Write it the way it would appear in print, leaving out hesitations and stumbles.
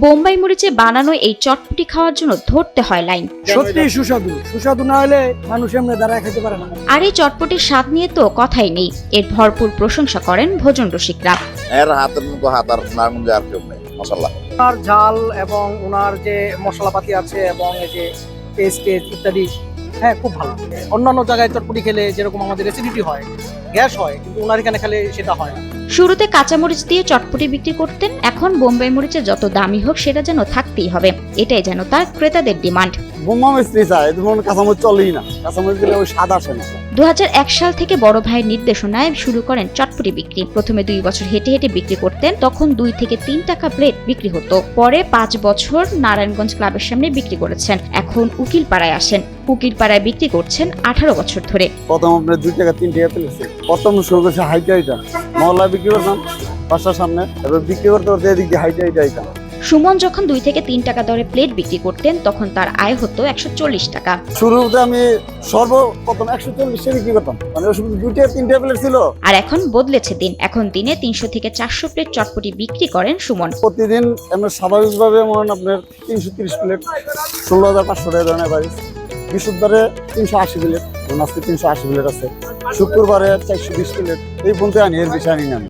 বোম্বাই মরিচে বানানো এই চটপটি খাওয়ার জন্য ধরতে হয় লাইন। সত্যি সুস্বাদু, সুস্বাদু না হলে মানুষ এমনি দাঁড়ায় খেতে পারে না। আর এই চটপটির স্বাদ নিয়ে তো কথাই নেই, এর ভরপুর প্রশংসা করেন ভোজন রসিকরা। এর হাতের মতো হাত আর নারায়ণগঞ্জে আর কেউ নেই মাশাআল্লাহ। ওনার ঝাল এবং ওনার যে মশলাপাতি আছে এবং এই যে পেস্ট ইত্যাদি, হ্যাঁ খুব ভালো। অন্যান্য জায়গায় চটপটি খেলে যেরকম আমাদের অ্যাসিডিটি হয়, গ্যাস হয়, কিন্তু ওনার এখানে খেলে সেটা হয় না। শুরুতে কাঁচামরিচ দিয়ে চটপটি বিক্রি করতেন, এখন বোম্বাই মরিচে যত দামি হোক সেটা যেন থাকতেই হবে, এটাই যেন তার ক্রেতাদের ডিমান্ড। বোম্বাই মিস্ত্রি চায়, কাঁচামরিচ চলেই না, কাঁচামরিচ দিলে ওই স্বাদ আসে না। 2001 সাল থেকে বড় ভাইয়ের নির্দেশনায় শুরু করেন চটপটি বিক্রি। প্রথমে 2 বছর হেঁটে হেঁটে বিক্রি করতেন, তখন 2 থেকে 3 টাকা প্লেট বিক্রি হতো। পরে 5 বছর নারায়ণগঞ্জ ক্লাবের সামনে বিক্রি করেছেন, এখন উকিলপাড়ায় আসেন। উকিলপাড়ায় বিক্রি করছেন 18 বছর ধরে। প্রথম আপনার 2 টাকা 3 টাকা তুলেছে, প্রথম শুরু করছে হাইটাইটা, মহল্লায় বিক্রি করতাম বাসার সামনে, এবার বিক্রি করতে করতে এদিক দিয়ে হাইটাইটা আইতাম। সুমন যখন 2 থেকে 3 টাকা দরে প্লেট বিক্রি করতেন, তখন তার আয় হতো 140 টাকা। শুরুতে আমি সর্বপ্রথম 140 টাকা বিক্রি করতাম, মানে ওই সময় 2 টাকা 3 টাকা প্লেট ছিল। আর এখন বদলেছে দিন, এখন দিনে 300 থেকে 400 প্লেট চটপটি বিক্রি করেন সুমন। প্রতিদিন আমরা স্বাভাবিকভাবে মনে আপনার 330 প্লেট 16,500 টাকা ধরনের বাড়ি। বৃহস্পতিবারে 380 প্লেট, আজকে 380 প্লেট আছে। শুক্রবারে 420 প্লেট, এই পর্যন্ত আনি, এর বেশি আনি না।